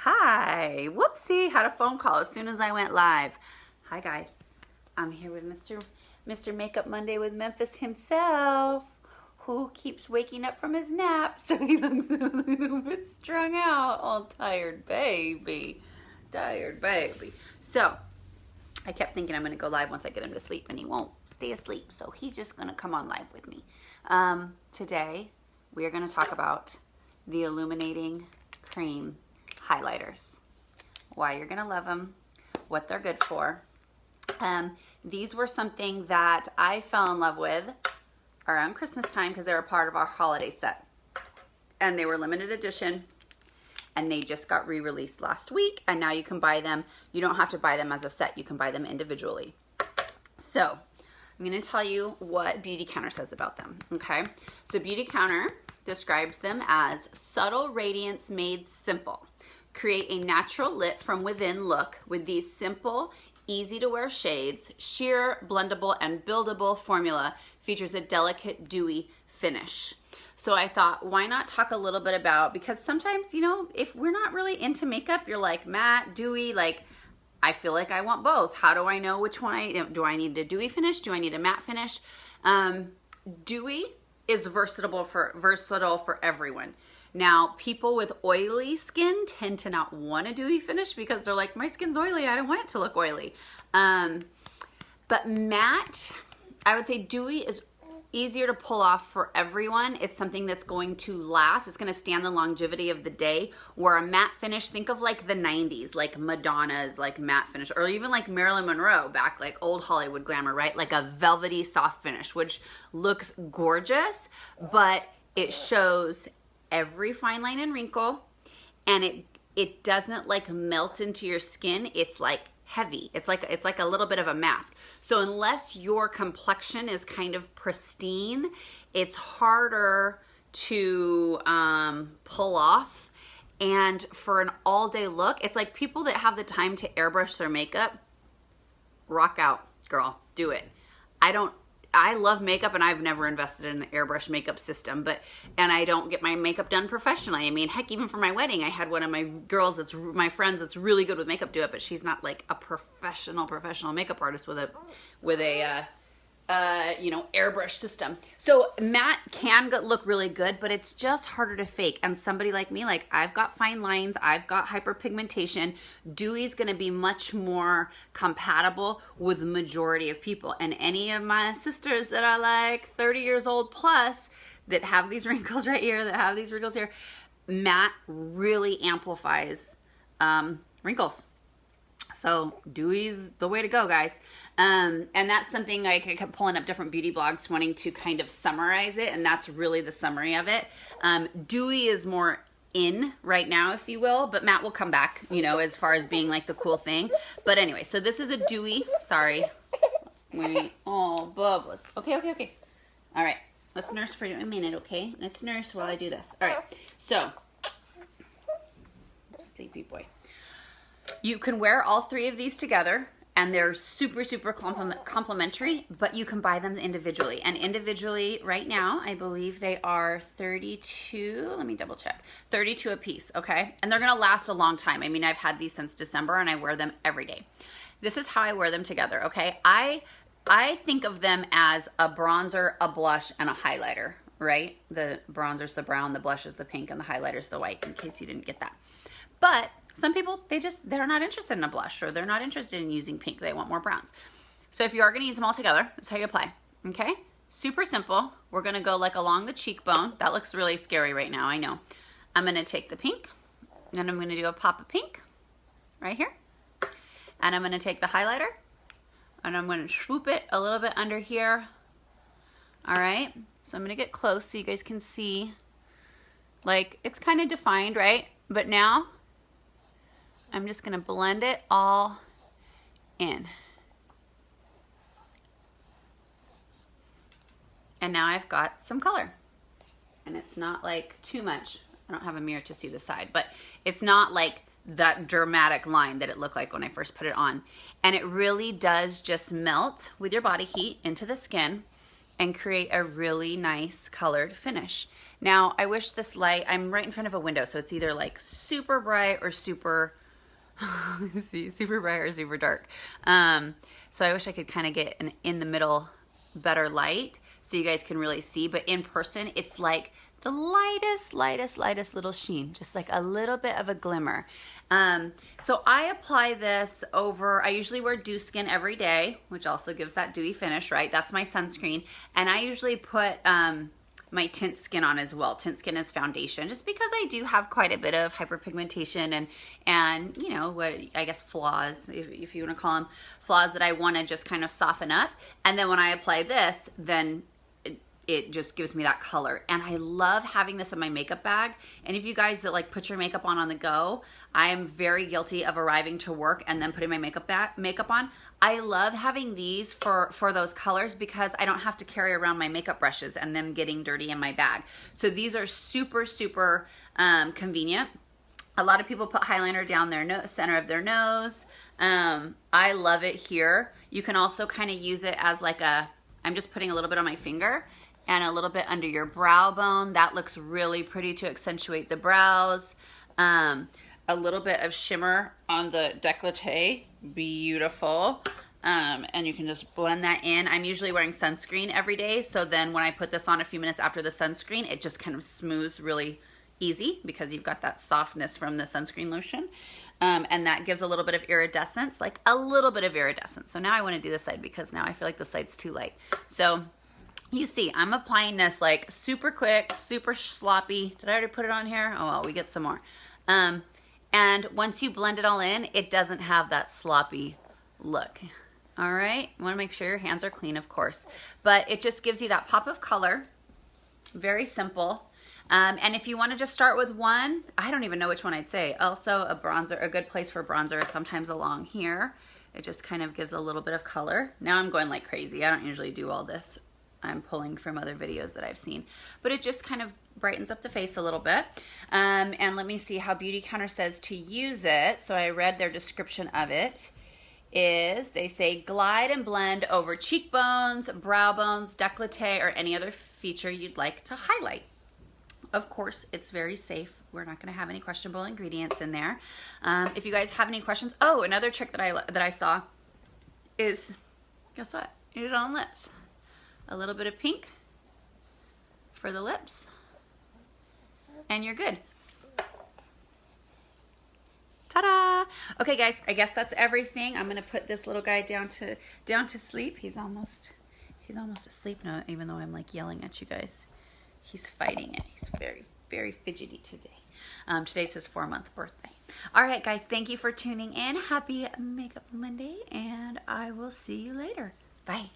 Hi, whoopsie, had a phone call as soon as I went live. Hi guys, I'm here with Mr. Makeup Monday with Memphis himself, who keeps waking up from his nap, so he looks a little bit strung out, all tired baby, So, I kept thinking I'm gonna go live once I get him to sleep, and he won't stay asleep, so he's just gonna come on live with me. Today, we are gonna talk about the Illuminating Cream highlighters, why you're gonna love them, what they're good for. These were something that I fell in love with around Christmas time because they were part of our holiday set, and they were limited edition, and they just got re-released last week, and now you can buy them. You don't have to buy them as a set, you can buy them individually. So I'm gonna tell you what Beautycounter says about them, okay? So Beautycounter describes them as subtle radiance made simple. Create a natural lit from within look with these simple, easy to wear shades. Sheer, blendable, and buildable formula features a delicate, dewy finish. So I thought, why not talk a little bit about, because sometimes, you know, if we're not really into makeup, you're like matte, dewy, like I feel like I want both. How do I know which one do I need a dewy finish? Do I need a matte finish? Dewy is versatile for everyone. Now, people with oily skin tend to not want a dewy finish because they're like, my skin's oily, I don't want it to look oily. But matte, I would say dewy is easier to pull off for everyone. It's something that's going to last. It's going to stand the longevity of the day, where a matte finish, think of like the 90s, like Madonna's like matte finish, or even like Marilyn Monroe back, like old Hollywood glamour, right? Like a velvety soft finish, which looks gorgeous, but it shows every fine line and wrinkle, and it doesn't like melt into your skin. It's like heavy. It's like a little bit of a mask. So unless your complexion is kind of pristine, it's harder to pull off. And for an all-day look, it's like people that have the time to airbrush their makeup, rock out, girl, do it. I love makeup, and I've never invested in an airbrush makeup system, and I don't get my makeup done professionally. I mean, heck, even for my wedding, I had one of my girls my friends that's really good with makeup do it, but she's not like a professional makeup artist with a you know, airbrush system. So matte can look really good, but it's just harder to fake. And somebody like me, like I've got fine lines, I've got hyperpigmentation. Dewy's gonna be much more compatible with the majority of people. And any of my sisters that are like 30 years old plus that have these wrinkles right here, that have these wrinkles here, matte really amplifies wrinkles. So dewy's the way to go, guys. And that's something I kept pulling up different beauty blogs wanting to kind of summarize it, and that's really the summary of it. Dewy is more in right now, if you will, but matte will come back, you know, as far as being like the cool thing. But anyway, so this is a dewy, sorry. Oh, Bubbles. Okay. All right, let's nurse for a minute, okay? Let's nurse while I do this. All right, so, sleepy boy. You can wear all three of these together, and they're super complimentary, but you can buy them individually. And individually, right now, I believe they are 32, let me double check, 32 a piece, okay? And they're gonna last a long time. I mean, I've had these since December, and I wear them every day. This is how I wear them together, okay? I think of them as a bronzer, a blush, and a highlighter, right? The bronzer's the brown, the blush is the pink, and the highlighter's the white, in case you didn't get that. But some people, they're not interested in a blush, or they're not interested in using pink. They want more browns. So if you are gonna use them all together, that's how you apply, okay? Super simple. We're gonna go like along the cheekbone. That looks really scary right now, I know. I'm gonna take the pink, and I'm gonna do a pop of pink right here. And I'm gonna take the highlighter, and I'm gonna swoop it a little bit under here. All right, so I'm gonna get close so you guys can see. Like, it's kind of defined, right? But now, I'm just gonna blend it all in. And now I've got some color. And it's not like too much. I don't have a mirror to see the side, but it's not like that dramatic line that it looked like when I first put it on. And it really does just melt with your body heat into the skin. and create a really nice colored finish. Now, I wish this light, I'm right in front of a window, so it's either like super bright or super, see, super bright or super dark. So I wish I could kind of get an in the middle better light so you guys can really see, but in person, it's like the lightest little sheen, just like a little bit of a glimmer. So I apply this over, I usually wear Dew Skin every day, which also gives that dewy finish, right? That's my sunscreen. And I usually put my Tint Skin on as well. Tint Skin is foundation, just because I do have quite a bit of hyperpigmentation and you know, what I guess flaws, if you want to call them flaws, that I want to just kind of soften up. And then when I apply this, then it just gives me that color. And I love having this in my makeup bag. And if you guys that like put your makeup on the go, I am very guilty of arriving to work and then putting my makeup on. I love having these for those colors because I don't have to carry around my makeup brushes and them getting dirty in my bag. So these are super convenient. A lot of people put eyeliner down their center of their nose. I love it here. You can also kind of use it as like I'm just putting a little bit on my finger and a little bit under your brow bone. That looks really pretty to accentuate the brows. A little bit of shimmer on the décolleté, beautiful. And you can just blend that in. I'm usually wearing sunscreen every day, so then when I put this on a few minutes after the sunscreen, it just kind of smooths really easy because you've got that softness from the sunscreen lotion. And that gives a little bit of iridescence, like a little bit of iridescence. So now I want to do this side because now I feel like the side's too light. So you see, I'm applying this like super quick, super sloppy. Did I already put it on here? Oh, well, we get some more. And once you blend it all in, it doesn't have that sloppy look. All right, you want to make sure your hands are clean, of course. But it just gives you that pop of color. Very simple. And if you want to just start with one, I don't even know which one I'd say. Also, a bronzer, a good place for bronzer is sometimes along here. It just kind of gives a little bit of color. Now I'm going like crazy. I don't usually do all this. I'm pulling from other videos that I've seen, but it just kind of brightens up the face a little bit. And let me see how Beautycounter says to use it. So I read their description of it. They say glide and blend over cheekbones, brow bones, décolleté, or any other feature you'd like to highlight. Of course, it's very safe. We're not going to have any questionable ingredients in there. If you guys have any questions, oh, another trick that I saw is, guess what? You do it on lips. A little bit of pink for the lips, and you're good. Ta-da! Okay, guys, I guess that's everything. I'm gonna put this little guy down to sleep. He's almost asleep now, even though I'm like yelling at you guys. He's fighting it. He's very fidgety today. Today's his 4-month birthday. All right, guys, thank you for tuning in. Happy Makeup Monday, and I will see you later. Bye.